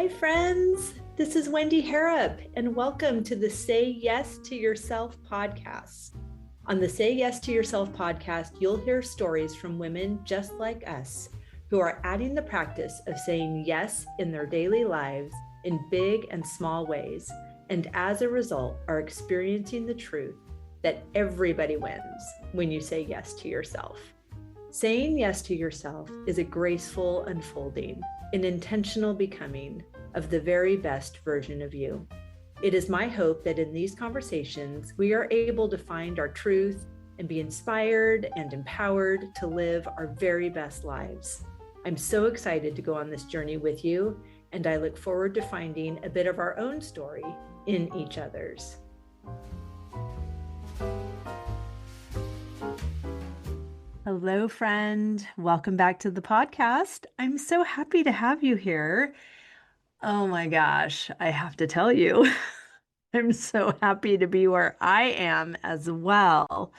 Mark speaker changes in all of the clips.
Speaker 1: Hi, friends. This is Wendy Harrop, and welcome to the Say Yes to Yourself podcast. On the Say Yes to Yourself podcast, you'll hear stories from women just like us who are adding the practice of saying yes in their daily lives in big and small ways, and as a result, are experiencing the truth that everybody wins when you say yes to yourself. Saying yes to yourself is a graceful unfolding, an intentional becoming of the very best version of you. It is my hope that in these conversations, we are able to find our truth and be inspired and empowered to live our very best lives. I'm so excited to go on this journey with you, and I look forward to finding a bit of our own story in each other's. Hello, friend. Welcome back to the podcast. I'm so happy to have you here. Oh my gosh, I have to tell you, I'm so happy to be where I am as well.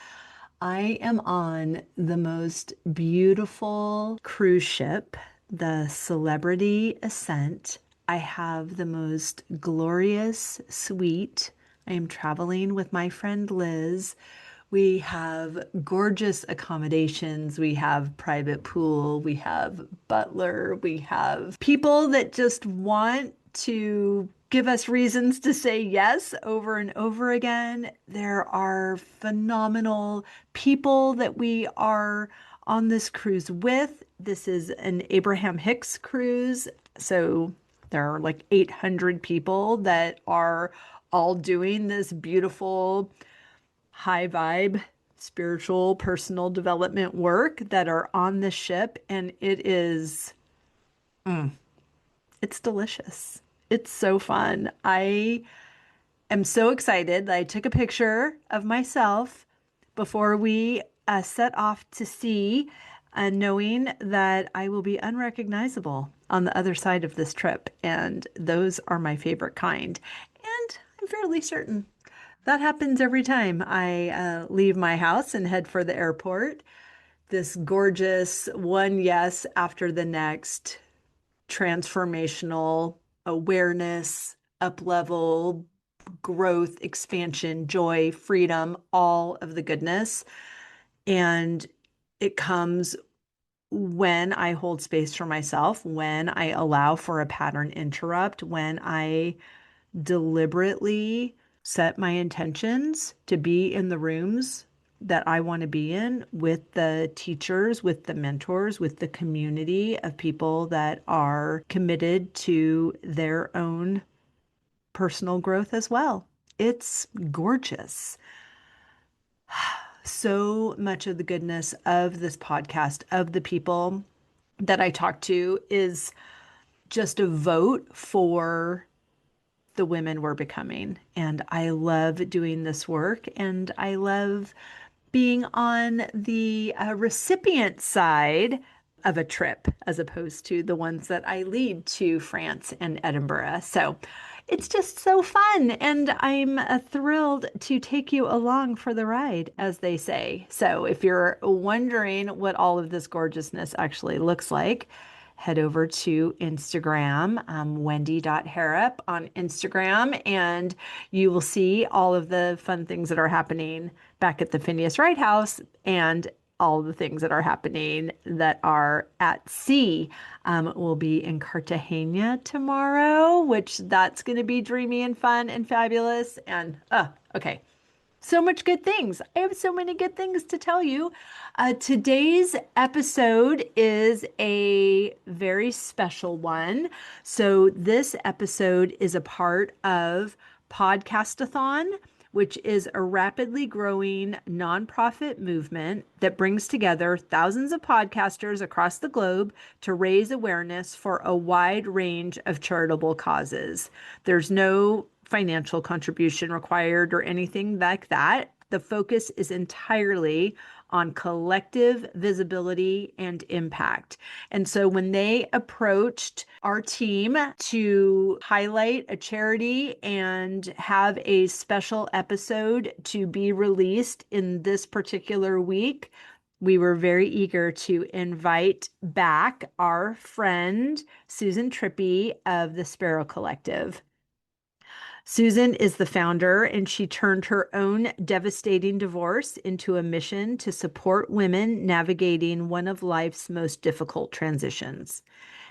Speaker 1: I am on the most beautiful cruise ship, the Celebrity Ascent. I have the most glorious suite. I am traveling with my friend Liz. We have gorgeous accommodations. We have private pool. We have butler. We have people that just want to give us reasons to say yes over and over again. There are phenomenal people that we are on this cruise with. This is an Abraham Hicks cruise. So there are like 800 people that are all doing this beautiful high vibe, spiritual, personal development work that are on the ship. And it is, it's delicious. It's so fun. I am so excited that I took a picture of myself before we set off to sea, knowing that I will be unrecognizable on the other side of this trip. And those are my favorite kind. And I'm fairly certain that happens every time I leave my house and head for the airport. This gorgeous one yes after the next, transformational awareness, up level, growth, expansion, joy, freedom, all of the goodness. And it comes when I hold space for myself, when I allow for a pattern interrupt, when I deliberately set my intentions to be in the rooms that I want to be in with the teachers, with the mentors, with the community of people that are committed to their own personal growth as well. It's gorgeous. So much of the goodness of this podcast, of the people that I talk to, is just a vote for the women we're becoming. And I love doing this work, and I love being on the recipient side of a trip as opposed to the ones that I lead to France and Edinburgh. So it's just so fun. And I'm thrilled to take you along for the ride, as they say. So if you're wondering what all of this gorgeousness actually looks like, head over to Instagram, wendy.harrop on Instagram, and you will see all of the fun things that are happening back at the Phineas Wright House and all the things that are happening that are at sea. We'll be in Cartagena tomorrow, which that's going to be dreamy and fun and fabulous. And, okay. So much good things. I have so many good things to tell you. Today's episode is a very special one. So this episode is a part of Podcasthon, which is a rapidly growing nonprofit movement that brings together thousands of podcasters across the globe to raise awareness for a wide range of charitable causes. There's no financial contribution required or anything like that. The focus is entirely on collective visibility and impact. And so when they approached our team to highlight a charity and have a special episode to be released in this particular week, we were very eager to invite back our friend Susan Tripi of the Sparrow Collective. Susan is the founder, and she turned her own devastating divorce into a mission to support women navigating one of life's most difficult transitions.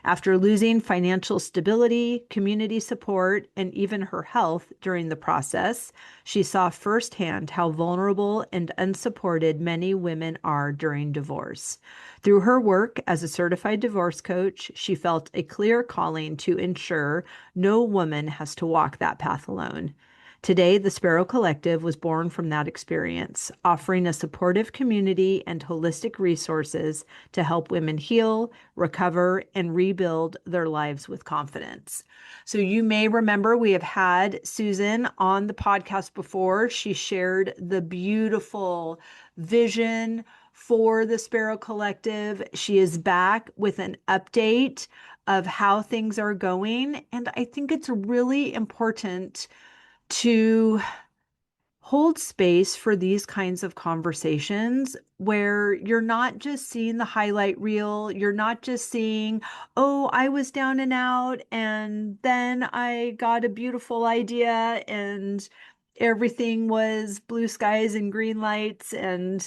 Speaker 1: After losing financial stability, community support, and even her health during the process, she saw firsthand how vulnerable and unsupported many women are during divorce. Through her work as a certified divorce coach, she felt a clear calling to ensure no woman has to walk that path alone. Today, the Sparrow Collective was born from that experience, offering a supportive community and holistic resources to help women heal, recover, and rebuild their lives with confidence. So, you may remember we have had Susan on the podcast before. She shared the beautiful vision for the Sparrow Collective. She is back with an update of how things are going. And I think it's really important to hold space for these kinds of conversations where you're not just seeing the highlight reel. You're not just seeing, oh, I was down and out, and then I got a beautiful idea, and everything was blue skies and green lights, and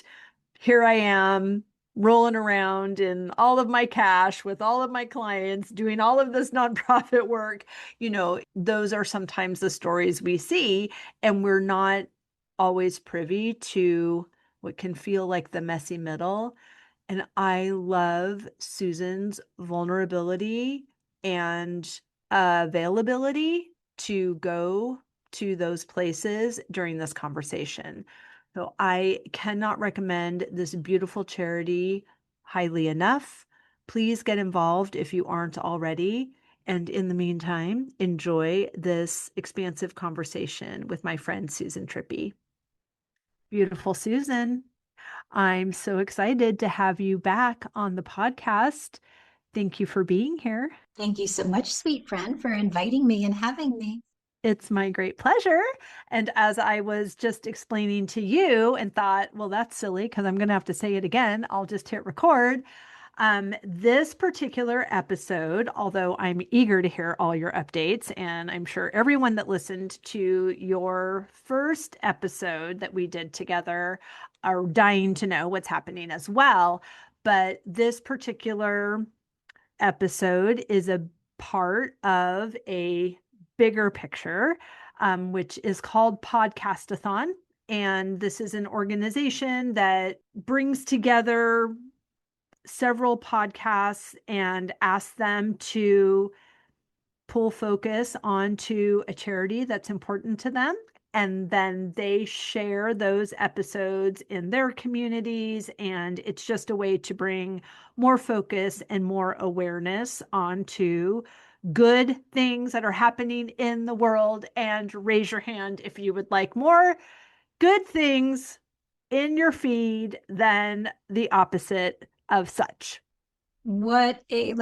Speaker 1: here I am rolling around in all of my cash with all of my clients doing all of this nonprofit work. Those are sometimes the stories we see, and we're not always privy to what can feel like the messy middle. And I love Susan's vulnerability and availability to go to those places during this conversation. So I cannot recommend this beautiful charity highly enough. Please get involved if you aren't already. And in the meantime, enjoy this expansive conversation with my friend Susan Tripi. Beautiful Susan. I'm so excited to have you back on the podcast. Thank you for being here.
Speaker 2: Thank you so much, sweet friend, for inviting me and having me.
Speaker 1: It's my great pleasure. And as I was just explaining to you and thought, well, that's silly because I'm going to have to say it again, I'll just hit record. This particular episode, although I'm eager to hear all your updates, and I'm sure everyone that listened to your first episode that we did together are dying to know what's happening as well. But this particular episode is a part of a bigger picture, which is called Podcasthon. And this is an organization that brings together several podcasts and asks them to pull focus onto a charity that's important to them. And then they share those episodes in their communities. And it's just a way to bring more focus and more awareness onto good things that are happening in the world. And raise your hand if you would like more good things in your feed than the opposite of such.
Speaker 2: What a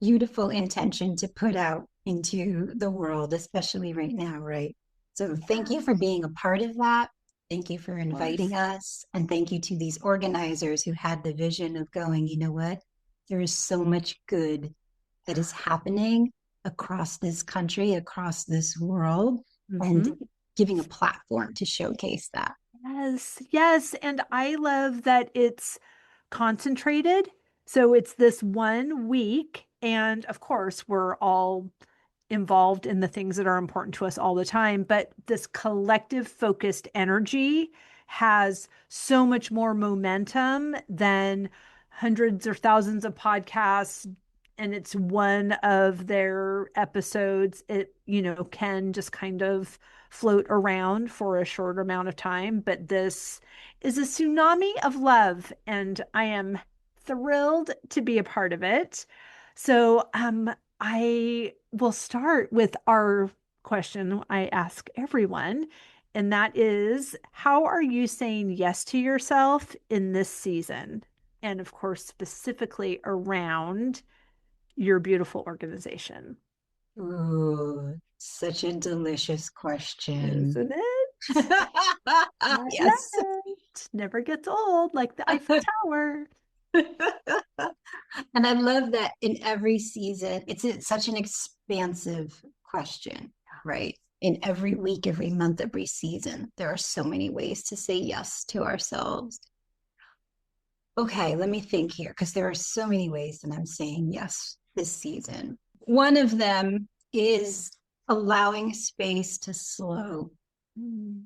Speaker 2: beautiful intention to put out into the world, especially right now, right? So thank you for being a part of that. Thank you for inviting us. And thank you to these organizers who had the vision of going, you know what? There is so much good that is happening across this country, across this world, and giving a platform to showcase that.
Speaker 1: Yes, yes. And I love that it's concentrated. So it's this 1 week. And of course, we're all involved in the things that are important to us all the time. But this collective focused energy has so much more momentum than hundreds or thousands of podcasts. And it's one of their episodes. It, can just kind of float around for a short amount of time. But this is a tsunami of love, and I am thrilled to be a part of it. So, I will start with our question I ask everyone, and that is, how are you saying yes to yourself in this season? And of course, specifically around your beautiful organization.
Speaker 2: Ooh, such a delicious question.
Speaker 1: Isn't it? I love
Speaker 2: Yes.
Speaker 1: it. past never gets old, like the Eiffel Tower.
Speaker 2: And I love that in every season, it's such an expansive question, right? In every week, every month, every season, there are so many ways to say yes to ourselves. Okay, let me think here because there are so many ways that I'm saying yes this season. One of them is allowing space to slow,
Speaker 1: Mm.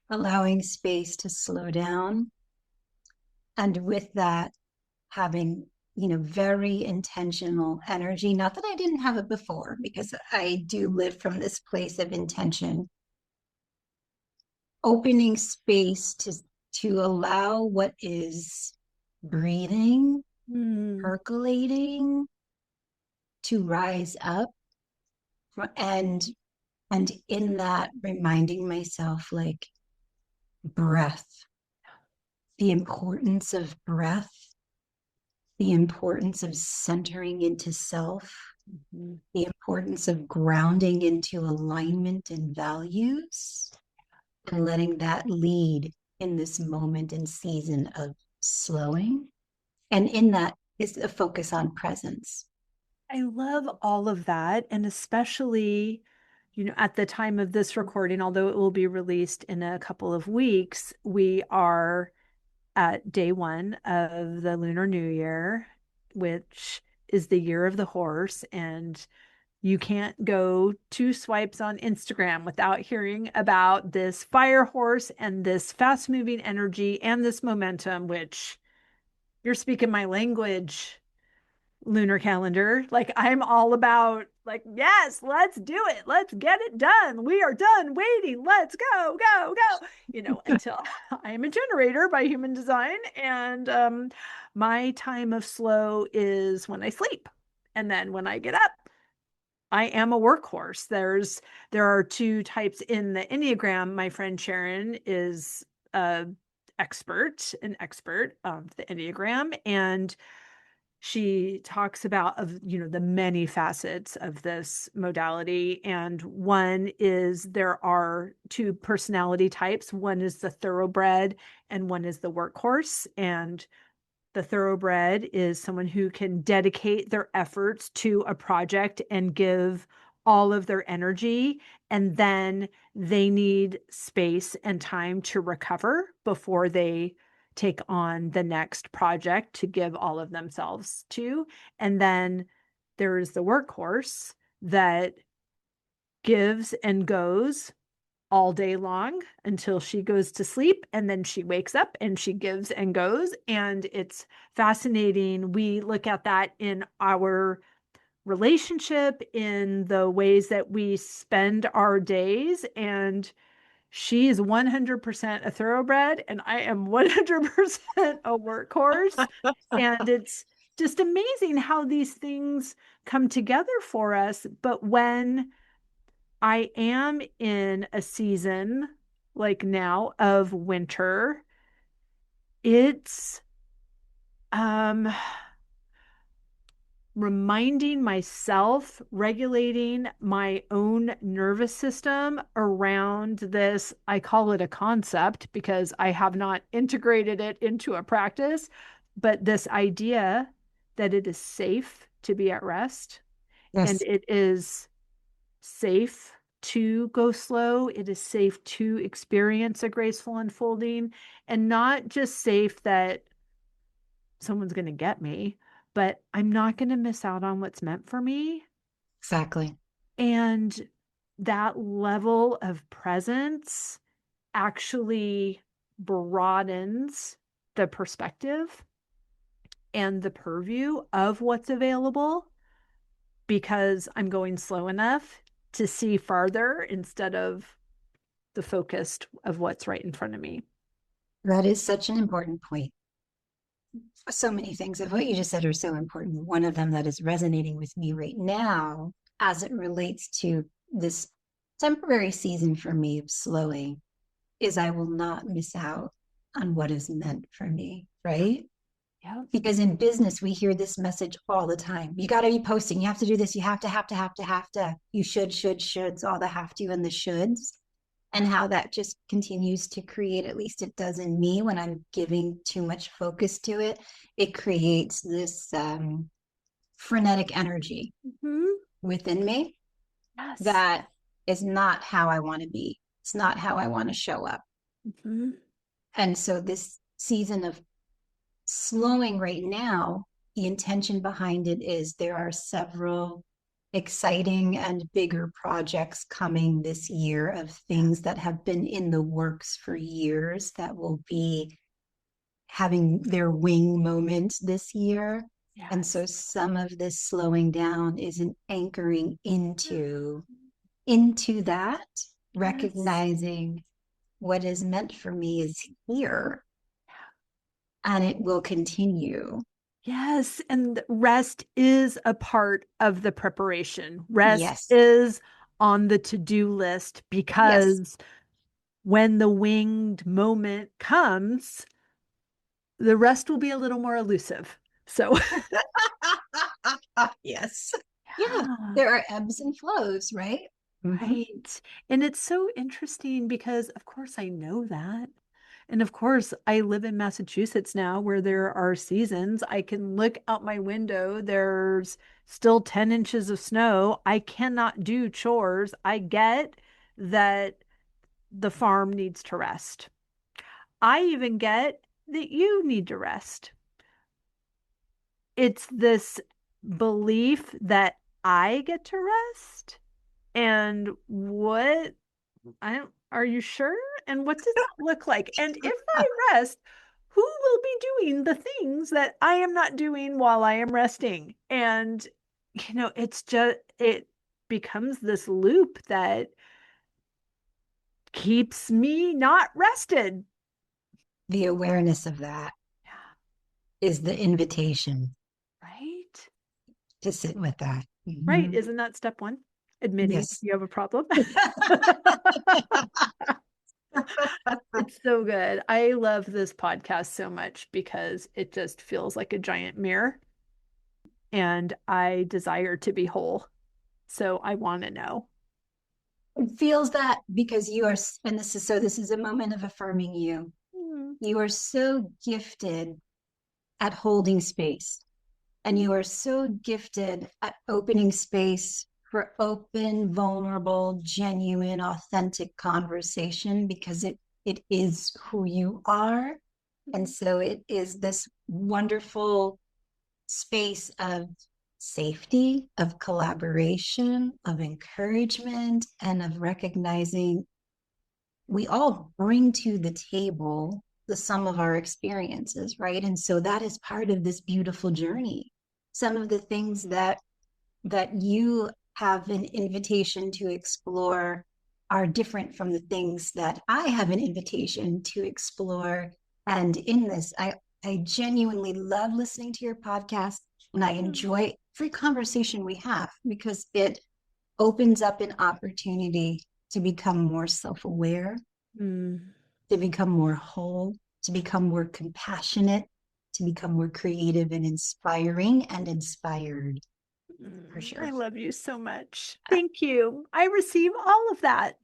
Speaker 2: allowing space to slow down. And with that, having, very intentional energy. Not that I didn't have it before, because I do live from this place of intention, opening space to allow what is breathing,
Speaker 1: Mm.
Speaker 2: percolating, to rise up, and in that reminding myself, like, breath, the importance of breath, the importance of centering into self,
Speaker 1: Mhm.
Speaker 2: the importance of grounding into alignment and values, and letting that lead in this moment and season of slowing. And in that is a focus on presence.
Speaker 1: I love all of that. And especially, at the time of this recording, although it will be released in a couple of weeks, we are at day one of the Lunar New Year, which is the year of the horse. And you can't go two swipes on Instagram without hearing about this fire horse and this fast moving energy and this momentum, which you're speaking my language, lunar calendar. Like, I'm all about, like, yes, let's do it. Let's get it done. We are done waiting. Let's go, go, go. Until I am a generator by human design. And my time of slow is when I sleep. And then when I get up, I am a workhorse. There are two types in the Enneagram. My friend Sharon is a an expert of the Enneagram, and she talks about the many facets of this modality. And one is there are two personality types. One is the thoroughbred and one is the workhorse. And the thoroughbred is someone who can dedicate their efforts to a project and give all of their energy, and then they need space and time to recover before they take on the next project to give all of themselves to. And then there is the workhorse that gives and goes all day long until she goes to sleep, and then she wakes up and she gives and goes. And it's fascinating. We look at that in our relationship, in the ways that we spend our days. And she is 100% a thoroughbred and I am 100% a workhorse. And it's just amazing how these things come together for us. But when I am in a season like now of winter, it's um reminding myself, regulating my own nervous system around this. I call it a concept because I have not integrated it into a practice, but this idea that it is safe to be at rest, and
Speaker 2: Yes,
Speaker 1: it is safe to go slow. It is safe to experience a graceful unfolding, and not just safe that someone's going to get me, but I'm not going to miss out on what's meant for me.
Speaker 2: exactly.
Speaker 1: And that level of presence actually broadens the perspective and the purview of what's available, because I'm going slow enough to see farther instead of the focused of what's right in front of me.
Speaker 2: That is such an important point. So many things of what you just said are so important. One of them that is resonating with me right now, as it relates to this temporary season for me of slowing, is I will not miss out on what is meant for me, right?
Speaker 1: Yeah.
Speaker 2: Because in business, we hear this message all the time. You got to be posting. You have to do this. You have to. You should, shoulds, all the have to and the shoulds. and how that just continues to create, at least it does in me when I'm giving too much focus to it, it creates this frenetic energy
Speaker 1: Hmm.
Speaker 2: within me
Speaker 1: Yes.
Speaker 2: that is not how I want to be. It's not how I want to show up.
Speaker 1: Hmm.
Speaker 2: And so this season of slowing right now, the intention behind it is there are several exciting and bigger projects coming this year of things that have been in the works for years that will be having their wing moment this year. And
Speaker 1: Yes.
Speaker 2: so some of this slowing down is an anchoring into that,
Speaker 1: Yes.
Speaker 2: recognizing what is meant for me is here and it will continue.
Speaker 1: Yes. And rest is a part of the preparation. Rest
Speaker 2: Yes.
Speaker 1: is on the to-do list
Speaker 2: Yes.
Speaker 1: because when the winged moment comes, the rest will be a little more elusive. So,
Speaker 2: Yes. Yeah.
Speaker 1: yeah,
Speaker 2: There are ebbs and flows, right? Mm-hmm.
Speaker 1: right. And it's so interesting because, of course, I know that. And of course, I live in Massachusetts now where there are seasons. I can look out my window. There's still 10 inches of snow. I cannot do chores. I get that the farm needs to rest. I even get that you need to rest. It's this belief that I get to rest. And what I don't, are you sure? And what does that look like? And if I rest, who will be doing the things that I am not doing while I am resting? And, it's just, it becomes this loop that keeps me not rested.
Speaker 2: The awareness of that
Speaker 1: Yeah,
Speaker 2: is the invitation
Speaker 1: right?
Speaker 2: to sit with that.
Speaker 1: Right.
Speaker 2: Mhm.
Speaker 1: Isn't that step one? Admitting
Speaker 2: Yes.
Speaker 1: you have a problem. It's so good. I love this podcast so much because it just feels like a giant mirror and I desire to be whole. So I want to know.
Speaker 2: It feels that because you are, and this is a moment of affirming you.
Speaker 1: Mm,
Speaker 2: You are so gifted at holding space, and you are so gifted at opening space for open, vulnerable, genuine, authentic conversation because it is who you are. And so it is this wonderful space of safety, of collaboration, of encouragement, and of recognizing we all bring to the table the sum of our experiences, right? And so that is part of this beautiful journey. Some of the things that you have an invitation to explore are different from the things that I have an invitation to explore. And in this, I genuinely love listening to your podcast and I
Speaker 1: mm,
Speaker 2: enjoy every conversation we have because it opens up an opportunity to become more self-aware,
Speaker 1: mm,
Speaker 2: to become more whole, to become more compassionate, to become more creative and inspiring and inspired for
Speaker 1: I
Speaker 2: sure.
Speaker 1: love you so much. Thank you. I receive all of that.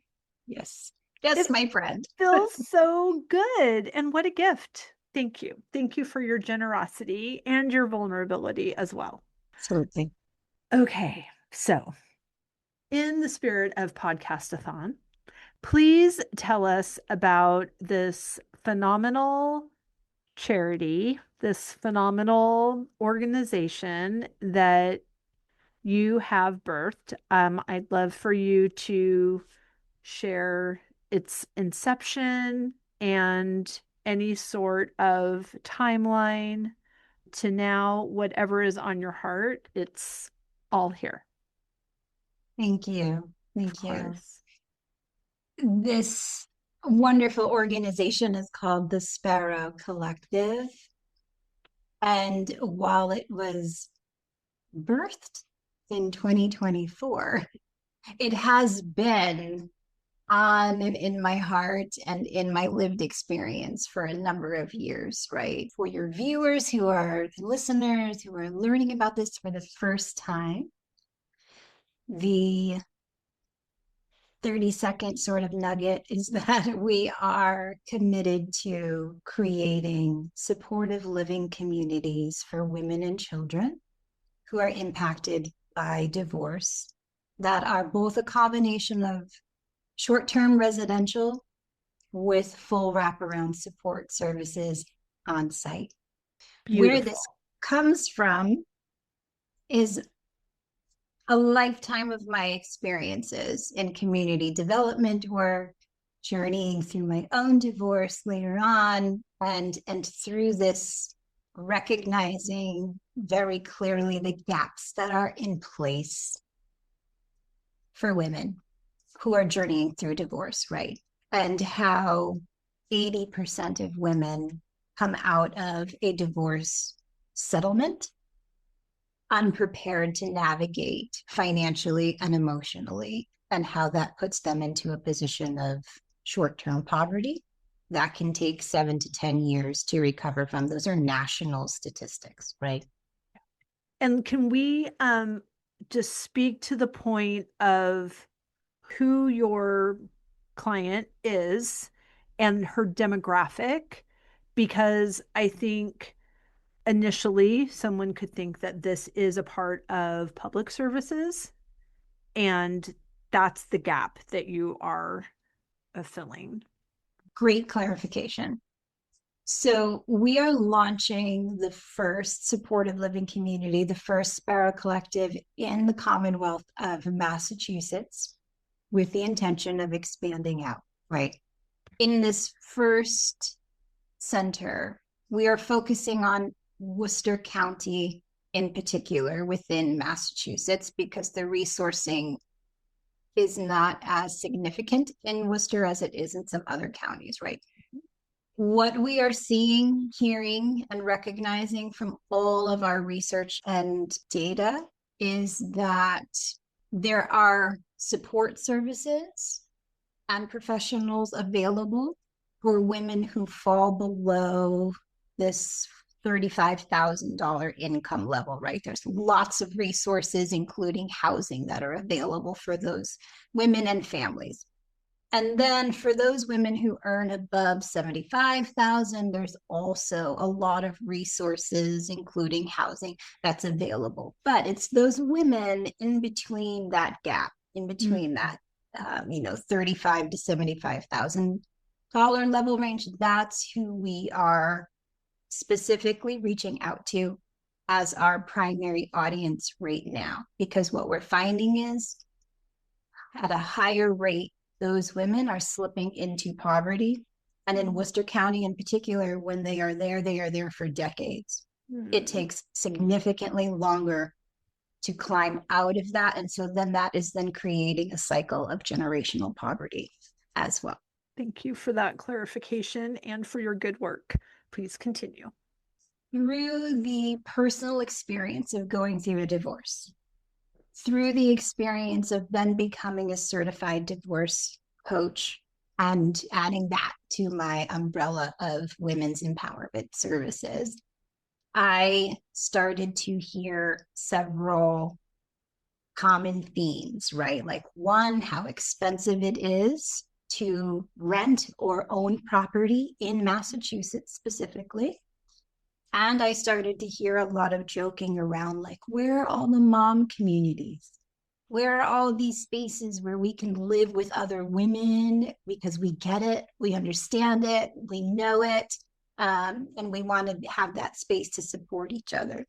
Speaker 2: Yes. Yes,
Speaker 1: It
Speaker 2: my friend.
Speaker 1: feels so good. And what a gift. Thank you. Thank you for your generosity and your vulnerability as well.
Speaker 2: Absolutely.
Speaker 1: Okay. So, in the spirit of Podcastathon, please tell us about this phenomenal charity, this phenomenal organization that you have birthed. I'd love for you to share its inception and any sort of timeline to now, whatever is on your heart, it's all here.
Speaker 2: Thank you.
Speaker 1: Of
Speaker 2: Thank you.
Speaker 1: course.
Speaker 2: This wonderful organization is called the Sparrow Collective. And while it was birthed in 2024, it has been on and in my heart and in my lived experience for a number of years, right? For your viewers who are listeners who are learning about this for the first time, the 30-second sort of nugget is that we are committed to creating supportive living communities for women and children who are impacted by divorce that are both a combination of short-term residential with full wraparound support services on site. Where
Speaker 1: Beautiful.
Speaker 2: this comes from is a lifetime of my experiences in community development work, journeying through my own divorce later on, and through this recognizing very clearly the gaps that are in place for women who are journeying through divorce, right? And how 80% of women come out of a divorce settlement unprepared to navigate financially and emotionally, and how that puts them into a position of short-term poverty that can take 7 to 10 years to recover from. Those are national statistics, right?
Speaker 1: And can we just speak to the point of who your client is and her demographic? Because I think initially someone could think that this is a part of public services, and that's the gap that you are filling.
Speaker 2: Great clarification. So we are launching the first supportive living community, the first Sparrow Collective in the Commonwealth of Massachusetts, with the intention of expanding out, right? In this first center, we are focusing on Worcester County in particular within Massachusetts, because the resourcing is not as significant in Worcester as it is in some other counties, right? What we are seeing, hearing, and recognizing from all of our research and data is that there are support services and professionals available for women who fall below this $35,000 income level, right? There's lots of resources, including housing, that are available for those women and families. And then for those women who earn above 75,000, there's also a lot of resources, including housing, that's available. But it's those women in between that gap, in between that, $35,000 to $75,000 level range. That's who we are specifically reaching out to as our primary audience right now, because what we're finding is at a higher rate, those women are slipping into poverty. And in Worcester County in particular, when they are there for decades. It takes significantly longer to climb out of that. And so then that is then creating a cycle of generational poverty as well.
Speaker 1: Thank you for that clarification and for your good work. Please continue.
Speaker 2: Through the personal experience of going through a divorce, through the experience of then becoming a certified divorce coach and adding that to my umbrella of women's empowerment services, I started to hear several common themes, right? Like, one, how expensive it is to rent or own property in Massachusetts specifically. And I started to hear a lot of joking around, like, where are all the mom communities? Where are all these spaces where we can live with other women because we get it, we understand it, we know it, and we want to have that space to support each other.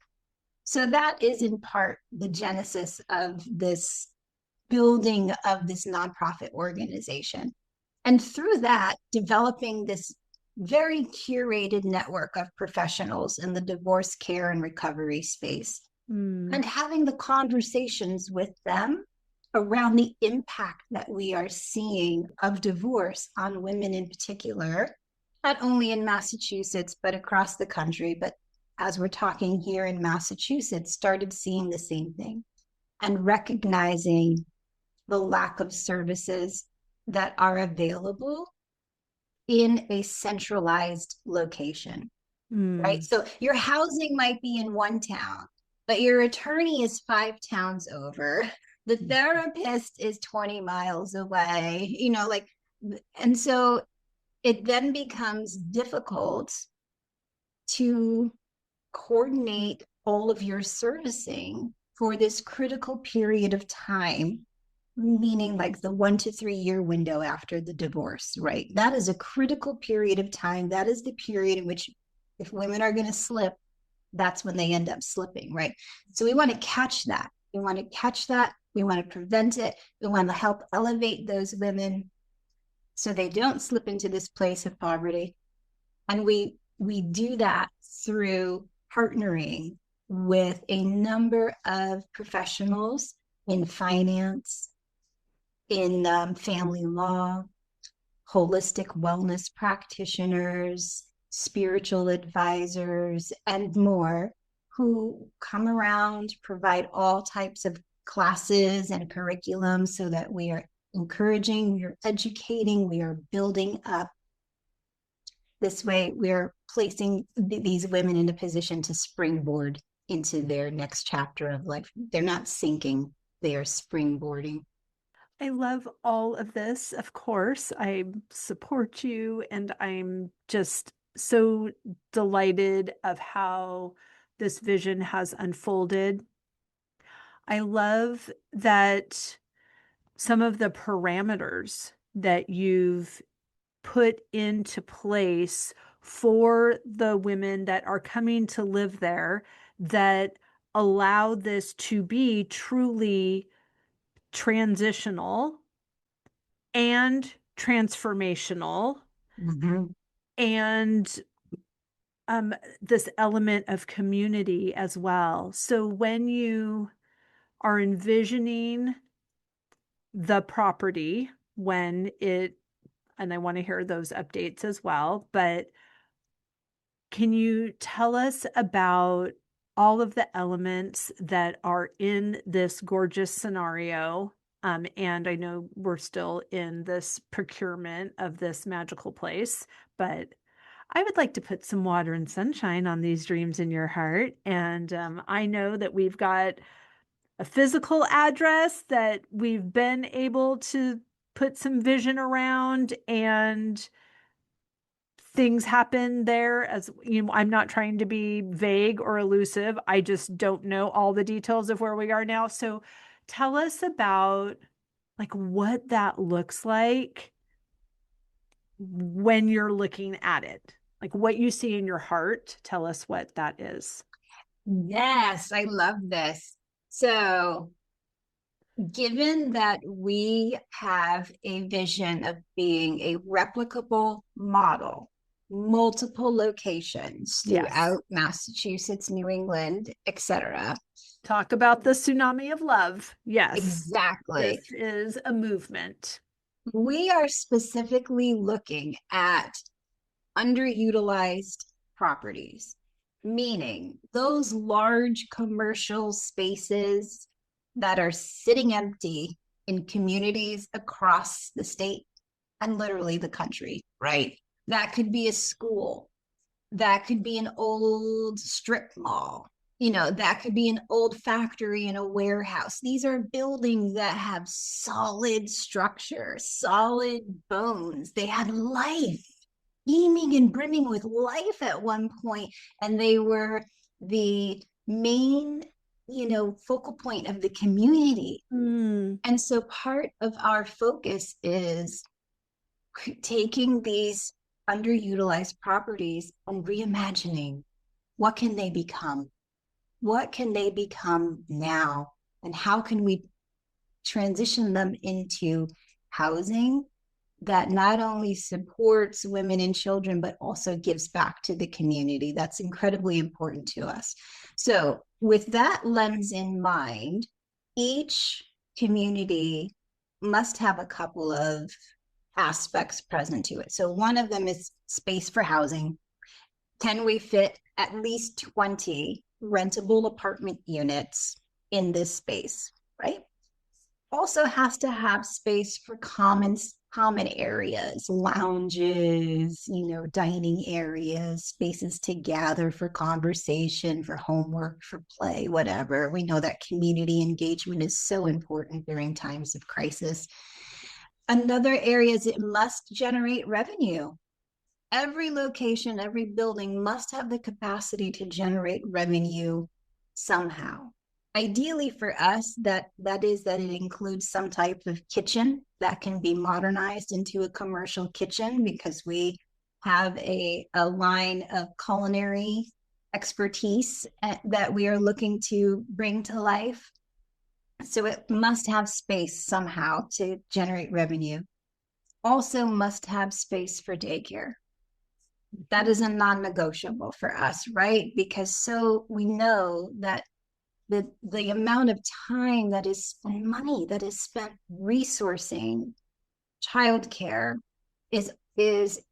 Speaker 2: So that is in part the genesis of this building of this nonprofit organization. And through that, developing this very curated network of professionals in the divorce care and recovery space, and having the conversations with them around the impact that we are seeing of divorce on women in particular, not only in Massachusetts, but across the country. But as we're talking here in Massachusetts, started seeing the same thing and recognizing the lack of services that are available in a centralized location, right? So your housing might be in one town, but your attorney is 5 towns over. The therapist is 20 miles away, like, and so it then becomes difficult to coordinate all of your servicing for this critical period of time, meaning like the 1 to 3 year window after the divorce, right? That is a critical period of time. That is the period in which, if women are going to slip, that's when they end up slipping, right? So we want to catch that. We want to catch that. We want to prevent it. We want to help elevate those women so they don't slip into this place of poverty. And we do that through partnering with a number of professionals in finance, in family law, holistic wellness practitioners, spiritual advisors, and more, who come around, provide all types of classes and curriculum so that we are encouraging, we are educating, we are building up. This way, we're placing these women in a position to springboard into their next chapter of life. They're not sinking, they are springboarding.
Speaker 1: I love all of this. Of course, I support you, and I'm just so delighted of how this vision has unfolded. I love that some of the parameters that you've put into place for the women that are coming to live there that allow this to be truly transitional and transformational,
Speaker 2: Mm-hmm.
Speaker 1: and this element of community as well. So when you are envisioning the property, when it, and I want to hear those updates as well, but can you tell us about all of the elements that are in this gorgeous scenario? And I know we're still in this procurement of this magical place, but I would like to put some water and sunshine on these dreams in your heart. And I know that we've got a physical address that we've been able to put some vision around, and things happen there. As you know, I'm not trying to be vague or elusive. I just don't know all the details of where we are now. So tell us about like what that looks like when you're looking at it, like what you see in your heart. Tell us what that is.
Speaker 2: Yes, I love this. So, given that we have a vision of being a replicable model, multiple locations
Speaker 1: Yes.
Speaker 2: throughout Massachusetts, New England, etc.
Speaker 1: Talk about the tsunami of love. Yes. This
Speaker 2: Exactly.
Speaker 1: is a movement.
Speaker 2: We are specifically looking at underutilized properties, meaning those large commercial spaces that are sitting empty in communities across the state and literally the country, right? That could be a school, that could be an old strip mall. That could be an old factory and a warehouse. These are buildings that have solid structure, solid bones. They had life, beaming and brimming with life at one point, and they were the main, focal point of the community.
Speaker 1: Mm,
Speaker 2: And so part of our focus is taking these underutilized properties and reimagining, what can they become? What can they become now? And how can we transition them into housing that not only supports women and children, but also gives back to the community? That's incredibly important to us. So, with that lens in mind, each community must have a couple of aspects present to it. So, one of them is space for housing. Can we fit at least 20 rentable apartment units in this space, right? Also has to have space for common areas, lounges, dining areas, spaces to gather for conversation, for homework, for play, whatever. We know that community engagement is so important during times of crisis. Another area is it must generate revenue. Every location, every building must have the capacity to generate revenue somehow. Ideally for us, that is that it includes some type of kitchen that can be modernized into a commercial kitchen, because we have a line of culinary expertise that we are looking to bring to life. So it must have space somehow to generate revenue. Also must have space for daycare. That is a non-negotiable for us, right? Because so we know that the amount of time that is spent, money that is spent resourcing childcare is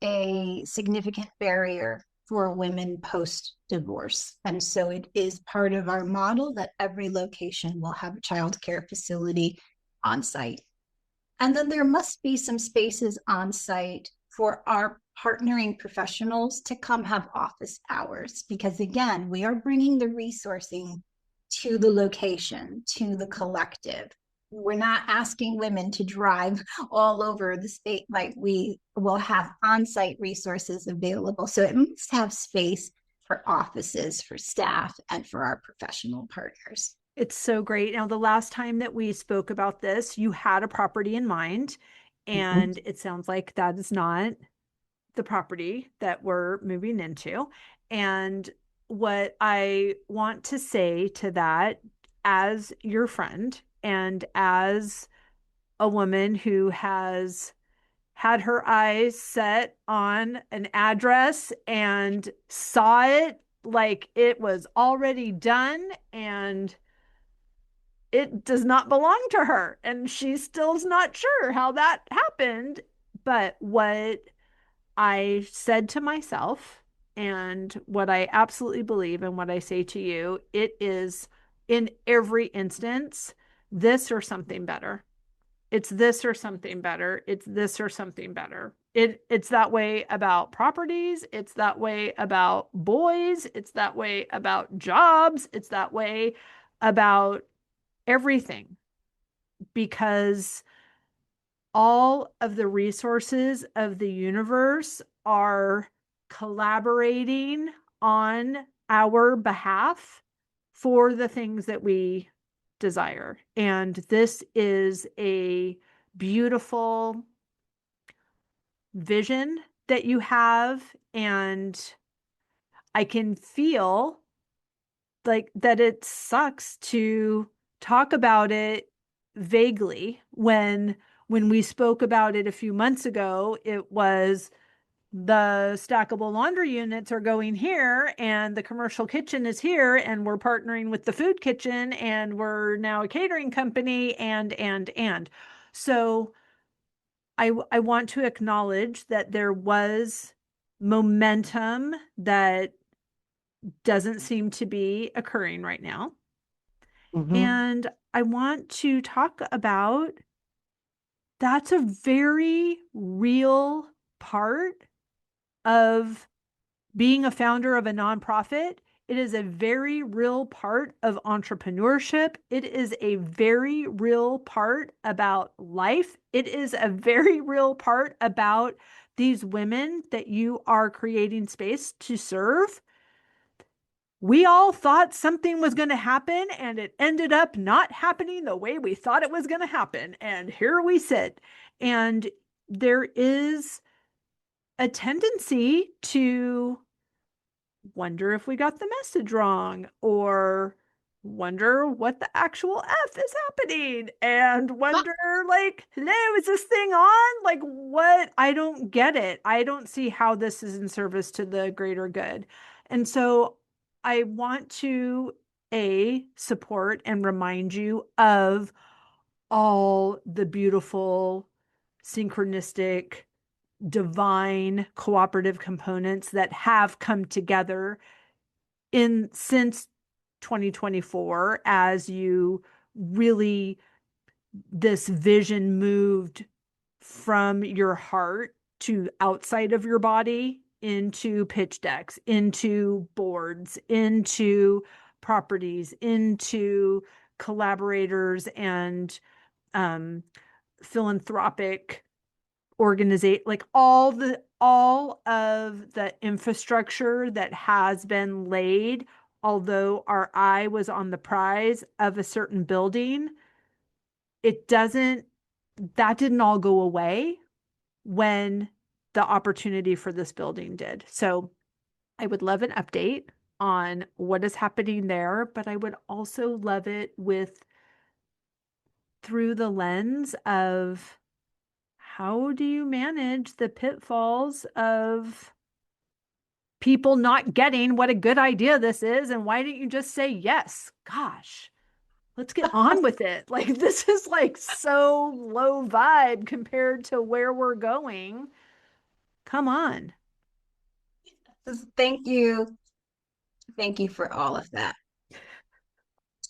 Speaker 2: a significant barrier for women post divorce. And so it is part of our model that every location will have a childcare facility on site. And then there must be some spaces on site for our partnering professionals to come have office hours, because again, we are bringing the resourcing to the location, to the collective. We're not asking women to drive all over the state. Like, we will have on-site resources available. So it must have space for offices, for staff, and for our professional partners.
Speaker 1: It's so great. Now, the last time that we spoke about this, you had a property in mind,
Speaker 2: Mhm.
Speaker 1: and it sounds like that is not the property that we're moving into. And what I want to say to that, as your friend and as a woman who has had her eyes set on an address and saw it like it was already done, and it does not belong to her, and she still's not sure how that happened. But what I said to myself, and what I absolutely believe, and what I say to you, it is in every instance this or something better. It's this or something better. It's this or something better. It's that way about properties. It's that way about boys. It's that way about jobs. It's that way about everything, because all of the resources of the universe are collaborating on our behalf for the things that we desire. And this is a beautiful vision that you have. And I can feel like that it sucks to talk about it vaguely when we spoke about it a few months ago. It was the stackable laundry units are going here, and the commercial kitchen is here, and we're partnering with the food kitchen, and we're now a catering company, and so I want to acknowledge that there was momentum that doesn't seem to be occurring right now.
Speaker 2: Mhm.
Speaker 1: And I want to talk about, that's a very real part of being a founder of a nonprofit. It is a very real part of entrepreneurship. It is a very real part about life. It is a very real part about these women that you are creating space to serve. We all thought something was going to happen, and it ended up not happening the way we thought it was going to happen. And here we sit. And there is a tendency to wonder if we got the message wrong, or wonder what the actual F is happening, and wonder, like, hello, is this thing on? Like, what? I don't get it. I don't see how this is in service to the greater good. And so I want to support and remind you of all the beautiful synchronistic divine cooperative components that have come together in since 2024, as you really, this vision moved from your heart to outside of your body into pitch decks, into boards, into properties, into collaborators and um, philanthropic organization, like all of the infrastructure that has been laid, although our eye was on the prize of a certain building, it doesn't that didn't all go away when the opportunity for this building did. So I would love an update on what is happening there, but I would also love it with through the lens of how do you manage the pitfalls of people not getting what a good idea this is? And why didn't you just say yes? Gosh, let's get on with it. Like, this is like so low vibe compared to where we're going. Come on,
Speaker 2: Thank you. Thank you for all of that.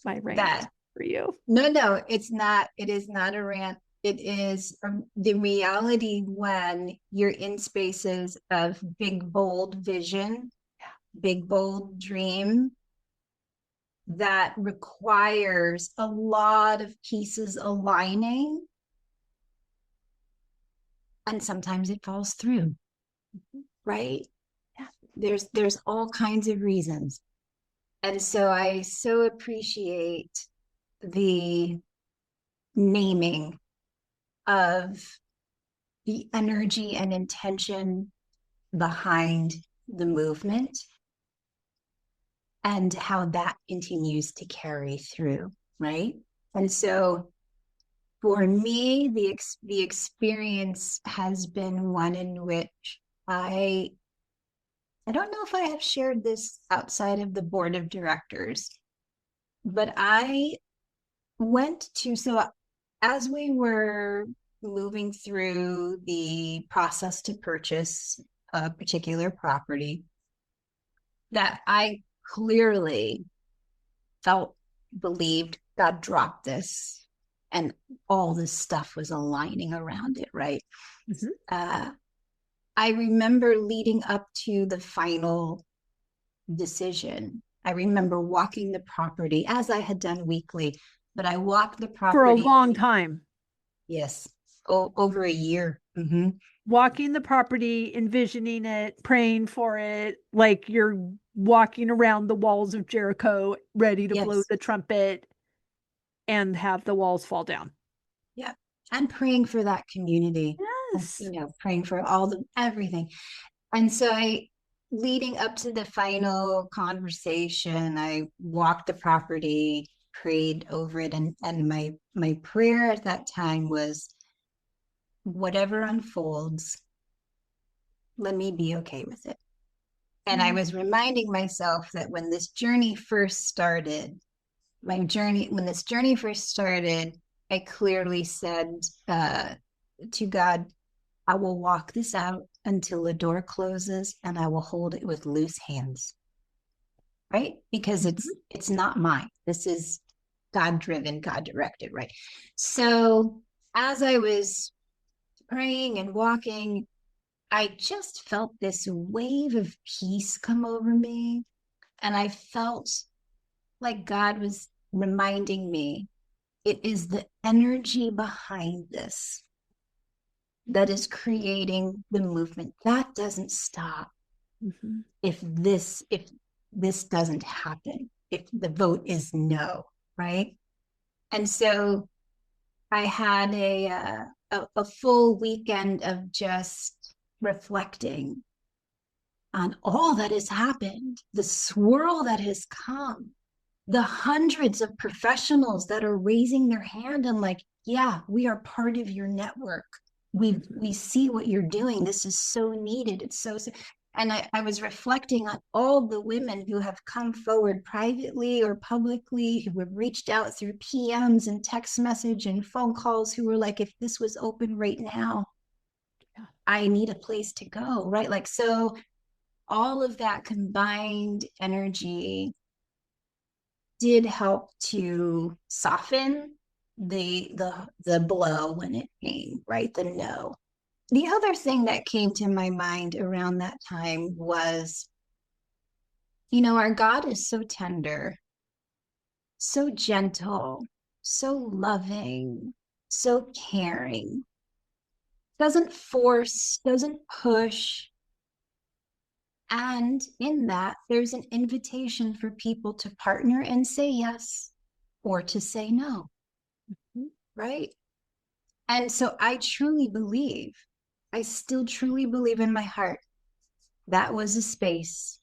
Speaker 1: my rant
Speaker 2: That
Speaker 1: for you.
Speaker 2: no, it's not. It is not a rant. It is the reality when you're in spaces of big, bold vision, big, bold dream that requires a lot of pieces aligning. And sometimes it falls through, right?
Speaker 1: Yeah.
Speaker 2: There's all kinds of reasons. And so I so appreciate the naming of the energy and intention behind the movement and how that continues to carry through, right? And so for me, the experience has been one in which I don't know if I have shared this outside of the board of directors, but I went to, so as we were moving through the process to purchase a particular property, that I clearly felt, believed God dropped this and all this stuff was aligning around it, right?
Speaker 1: Mm-hmm.
Speaker 2: I remember leading up to the final decision. I remember walking the property as I had done weekly, but I walked the
Speaker 1: For a
Speaker 2: property.
Speaker 1: long time.
Speaker 2: Yes, over a year. Mm-hmm.
Speaker 1: Walking the property, envisioning it, praying for it, like you're walking around the walls of Jericho, ready to blow
Speaker 2: Yes.
Speaker 1: the trumpet and have the walls fall down.
Speaker 2: Yeah. And praying for that community,
Speaker 1: Yes.
Speaker 2: praying for all the everything. And so leading up to the final conversation, I walked the property, prayed over it, and my prayer at that time was, whatever unfolds, let me be okay with it. And I was reminding myself that when this journey first started, when this journey first started, I clearly said to God, I will walk this out until the door closes and I will hold it with loose hands. Right? Because it's not mine. This is God driven, God directed, right? So as I was praying and walking, I just felt this wave of peace come over me. And I felt like God was reminding me it is the energy behind this that is creating the movement. That doesn't stop
Speaker 1: Mm-hmm.
Speaker 2: if this doesn't happen, if the vote is no, right? And so I had a full weekend of just reflecting on all that has happened, the swirl that has come, the hundreds of professionals that are raising their hand and like, yeah, we are part of your network. We see what you're doing. This is so needed. It's so and I was reflecting on all the women who have come forward privately or publicly, who have reached out through PMs and text message and phone calls, who were like, if this was open right now,
Speaker 1: Yeah.
Speaker 2: I need a place to go, right? Like, so all of that combined energy did help to soften the blow when it came, right? The no. The other thing that came to my mind around that time was, our God is so tender, so gentle, so loving, so caring, doesn't force, doesn't push. And in that, there's an invitation for people to partner and say yes or to say no, right? And so I still truly believe in my heart that was a space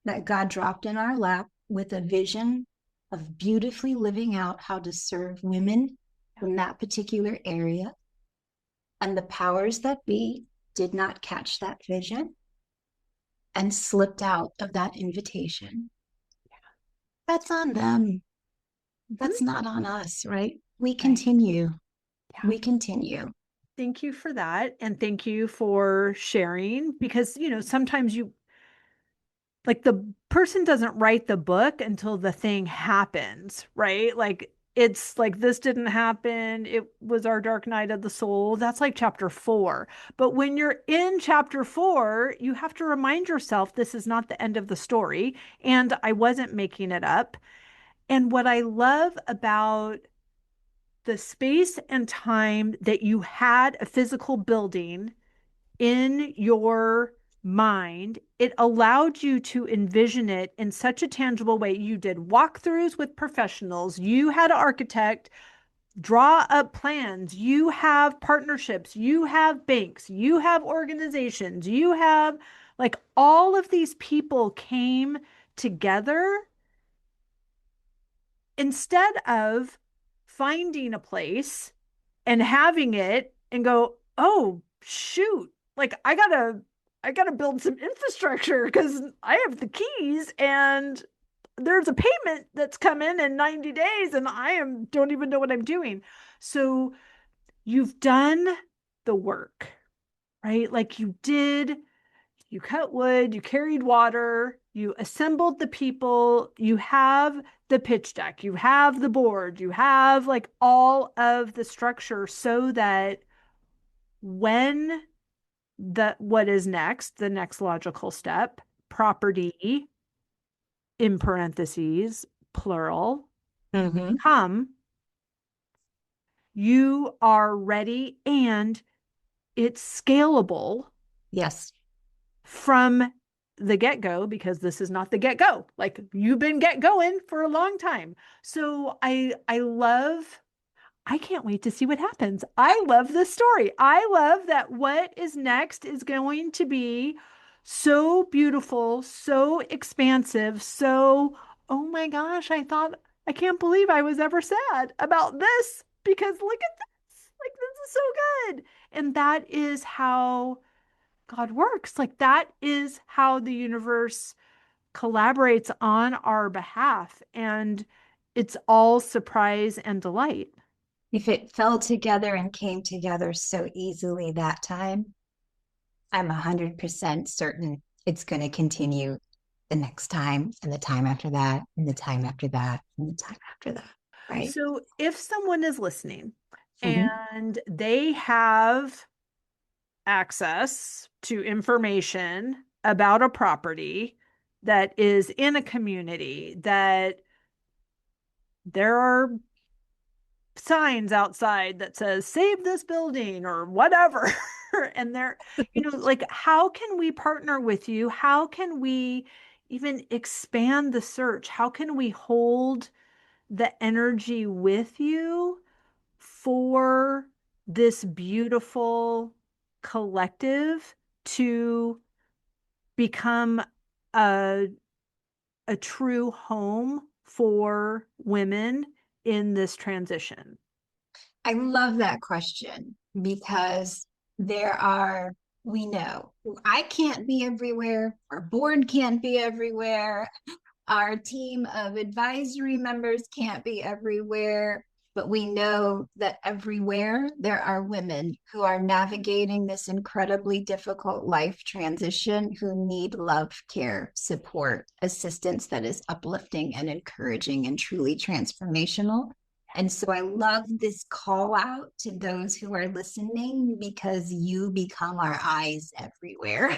Speaker 2: that God dropped in our lap with a vision of beautifully living out how to serve women in that particular area. And the powers that be did not catch that vision and slipped out of that invitation. That's on them.
Speaker 1: Mhm.
Speaker 2: That's not on us, right? We
Speaker 1: Right.
Speaker 2: continue.
Speaker 1: Yeah.
Speaker 2: We continue.
Speaker 1: Thank you for that. And thank you for sharing because, sometimes like the person doesn't write the book until the thing happens, right? Like it's like this didn't happen. It was our dark night of the soul. That's like chapter 4. But when you're in chapter 4, you have to remind yourself this is not the end of the story. And I wasn't making it up. And what I love about the space and time that you had a physical building in your mind, it allowed you to envision it in such a tangible way. You did walkthroughs with professionals, you had an architect draw up plans, you have partnerships, you have banks, you have organizations, you have like all of these people came together instead of finding a place and having it and go, oh shoot, like I gotta build some infrastructure because I have the keys and there's a payment that's come in 90 days and I am don't even know what I'm doing. So you've done the work, right? Like you cut wood, you carried water, you assembled the people, you have the pitch deck, you have the board, you have like all of the structure so that when what is next, the next logical step, property in parentheses, plural,
Speaker 2: Mm-hmm.
Speaker 1: come, you are ready and it's scalable
Speaker 2: Yes.
Speaker 1: from the get go because this is not the get go. Like you've been get going for a long time. So I can't wait to see what happens. I love this story. I love that what is next is going to be so beautiful, so expansive, so oh my gosh, I can't believe I was ever sad about this because look at this. Like this is so good. And that is how God works. Like that is how the universe collaborates on our behalf. And it's all surprise and delight.
Speaker 2: If it fell together and came together so easily that time, I'm 100% certain it's going to continue the next time and the time after that and the time after that and the time after that. Right.
Speaker 1: So if someone is listening
Speaker 2: Mm-hmm.
Speaker 1: and they have access to information about a property that is in a community that there are signs outside that says save this building or whatever and they're like how can we partner with you, how can we even expand the search, how can we hold the energy with you for this beautiful collective to become a a true home for women in this transition.
Speaker 2: I love that question because we know I can't be everywhere, our board can't be everywhere, our team of advisory members can't be everywhere, but we know that everywhere there are women who are navigating this incredibly difficult life transition who need love, care, support, assistance that is uplifting and encouraging and truly transformational. And so I love this call out to those who are listening because you become our eyes everywhere.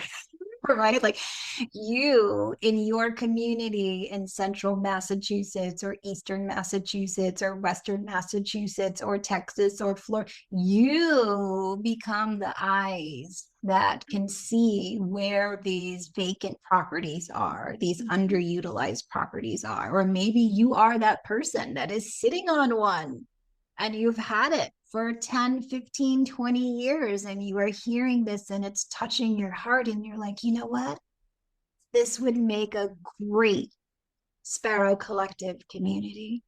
Speaker 2: Right? Like you in your community in central Massachusetts or eastern Massachusetts or western Massachusetts or Texas or Florida, you become the eyes that can see where these vacant properties are, these underutilized properties are. Or maybe you are that person that is sitting on one and you've had it for 10, 15, 20 years and you are hearing this and it's touching your heart and you're like, you know what? This would make a great Sparrow Collective community.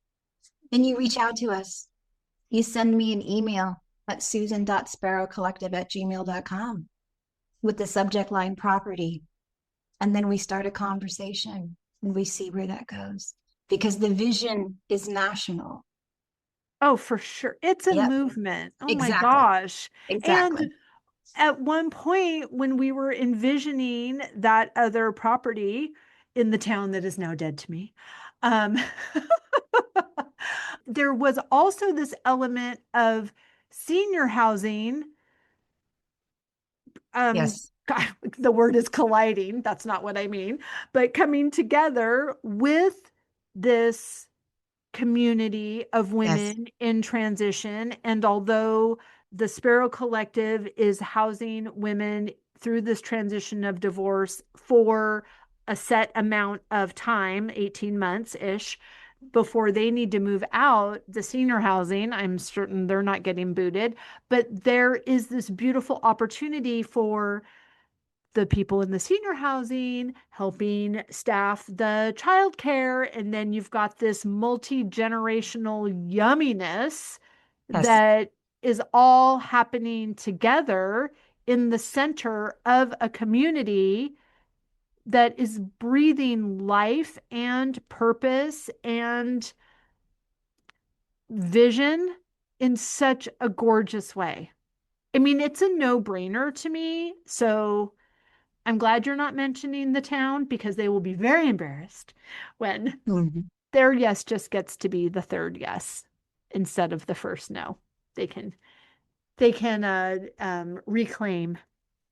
Speaker 2: And you reach out to us. You send me an email at susan.sparrowcollective@gmail.com with the subject line property. And then we start a conversation and we see where that goes because the vision is national.
Speaker 1: Oh, for sure. It's a
Speaker 2: Yep,
Speaker 1: movement. Oh my
Speaker 2: exactly.
Speaker 1: gosh. And
Speaker 2: Exactly.
Speaker 1: at one point, when we were envisioning that other property in the town that is now dead to me, um, there was also this element of senior housing.
Speaker 2: Yes.
Speaker 1: God, the word is colliding. That's not what I mean, but coming together with this community of
Speaker 2: Yes.
Speaker 1: women in transition. And although the Sparrow Collective is housing women through this transition of divorce for a set amount of time, 18 months ish, before they need to move out, the senior housing, I'm certain they're not getting booted, but there is this beautiful opportunity for the people in the senior housing, helping staff the childcare, and then you've got this multi-generational yumminess
Speaker 2: Yes.
Speaker 1: that is all happening together in the center of a community that is breathing life and purpose and vision in such a gorgeous way. I mean, it's a no-brainer to me. So I'm glad you're not mentioning the town because they will be very embarrassed when
Speaker 2: Mhm.
Speaker 1: their yes just gets to be the third yes instead of the first no. They can reclaim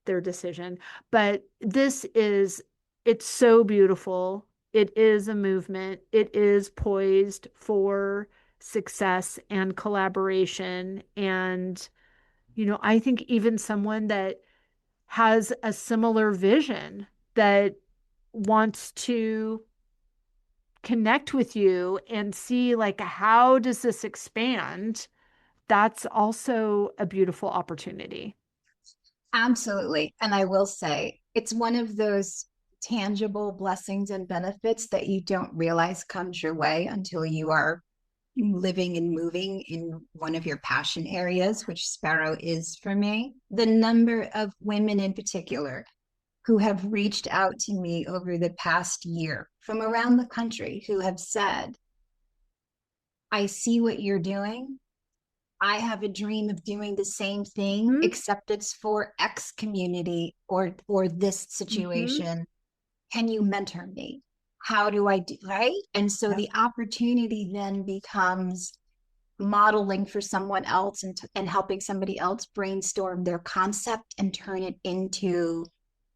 Speaker 1: their decision. But it's so beautiful. It is a movement. It is poised for success and collaboration. And, I think even someone that has a similar vision that wants to connect with you and see like how does this expand, that's also a beautiful opportunity.
Speaker 2: Absolutely. And I will say it's one of those tangible blessings and benefits that you don't realize comes your way until you are living and moving in one of your passion areas, which Sparrow is for me. The number of women in particular who have reached out to me over the past year from around the country who have said, I see what you're doing. I have a dream of doing the same thing,
Speaker 1: Mm-hmm.
Speaker 2: except it's for X community or this
Speaker 1: Mm-hmm.
Speaker 2: situation. Can you mentor me? How do I do right? And so
Speaker 1: Yep.
Speaker 2: the opportunity then becomes modeling for someone else and helping somebody else brainstorm their concept and turn it into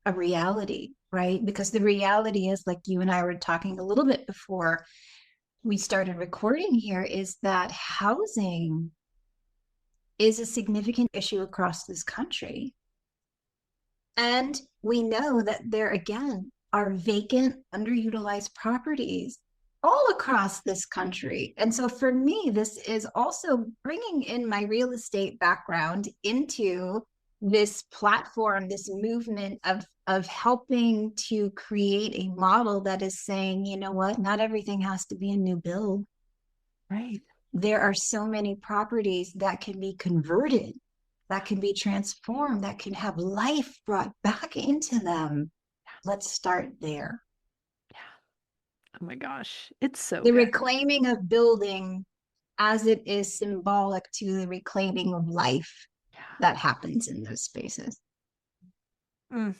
Speaker 2: a reality, right? Because the reality is, like you and I were talking a little bit before we started recording here, is that housing is a significant issue across this country. And we know that there again are vacant, underutilized properties all across this country. And so for me, this is also bringing in my real estate background into this platform, this movement of helping to create a model that is saying, you know what, not everything has to be a new build.
Speaker 1: Right.
Speaker 2: There are so many properties that can be converted, that can be transformed, that can have life brought back into them. Let's start there.
Speaker 1: Yeah. Oh my gosh. It's so
Speaker 2: The
Speaker 1: good.
Speaker 2: reclaiming of building as it is symbolic to the reclaiming of life
Speaker 1: Yeah.
Speaker 2: that happens in those spaces.
Speaker 1: Mm,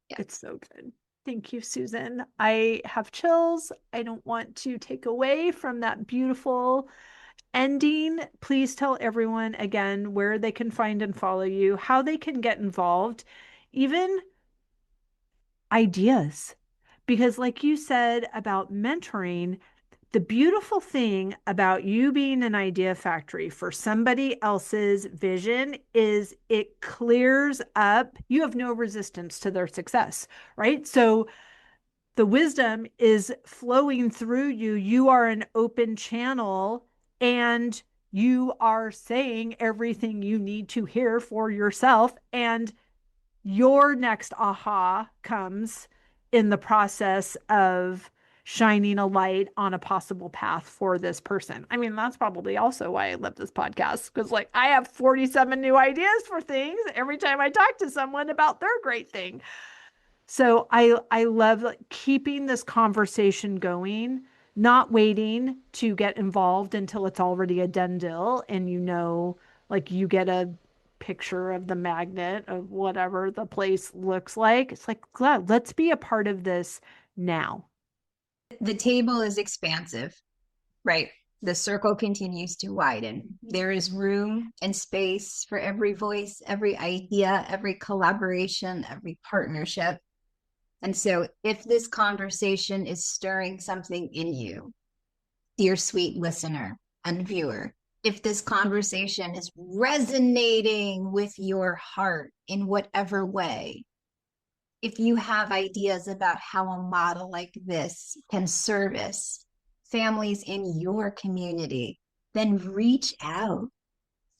Speaker 2: Yeah.
Speaker 1: it's so good. Thank you, Susan. I have chills. I don't want to take away from that beautiful ending, please tell everyone again where they can find and follow you, how they can get involved, even ideas. Because, like you said about mentoring, the beautiful thing about you being an idea factory for somebody else's vision is it clears up, you have no resistance to their success, right? So the wisdom is flowing through you. You are an open channel and you are saying everything you need to hear for yourself. And your next aha comes in the process of shining a light on a possible path for this person. I mean, that's probably also why I love this podcast, because like I have 47 new ideas for things every time I talk to someone about their great thing. So I love like keeping this conversation going, not waiting to get involved until it's already a done deal and like you get a picture of the magnet of whatever the place looks like. It's like, God, let's be a part of this now.
Speaker 2: The table is expansive, right? The circle continues to widen. There is room and space for every voice, every idea, every collaboration, every partnership. And so, if this conversation is stirring something in you, dear sweet listener and viewer, if this conversation is resonating with your heart in whatever way, if you have ideas about how a model like this can service families in your community, then reach out.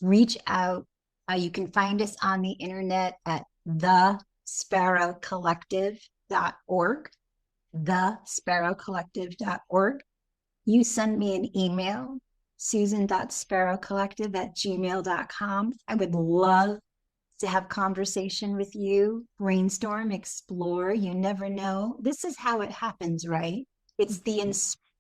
Speaker 2: Reach out. You can find us on the internet at thesparrowcollective.org, thesparrowcollective.org. You send me an email, susan.sparrowcollective@gmail.com. I would love to have conversation with you, brainstorm, explore. You never know. This is how it happens, right? It's the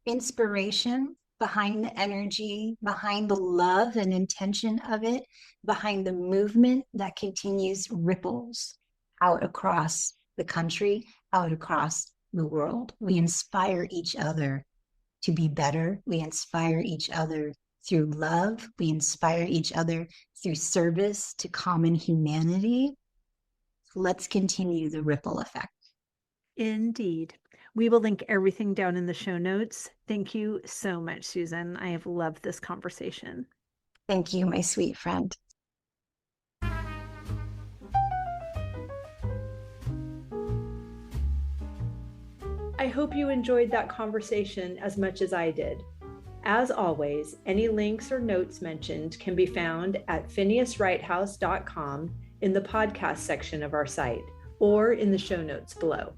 Speaker 2: inspiration behind the energy, behind the love and intention of it, behind the movement that continues ripples out across the country, out across the world. We inspire each other to be better. We inspire each other through love. We inspire each other through service to common humanity. Let's continue the ripple effect.
Speaker 1: Indeed. We will link everything down in the show notes. Thank you so much, Susan. I have loved this conversation.
Speaker 2: Thank you, my sweet friend.
Speaker 1: I hope you enjoyed that conversation as much as I did. As always, any links or notes mentioned can be found at phineaswrighthouse.com in the podcast section of our site or in the show notes below.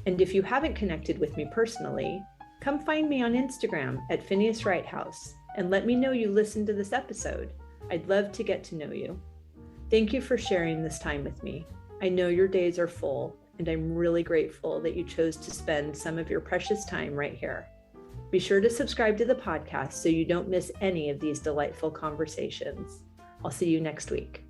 Speaker 1: And if you haven't connected with me personally, come find me on Instagram at Phineas Wrighthouse and let me know you listened to this episode. I'd love to get to know you. Thank you for sharing this time with me. I know your days are full, and I'm really grateful that you chose to spend some of your precious time right here. Be sure to subscribe to the podcast so you don't miss any of these delightful conversations. I'll see you next week.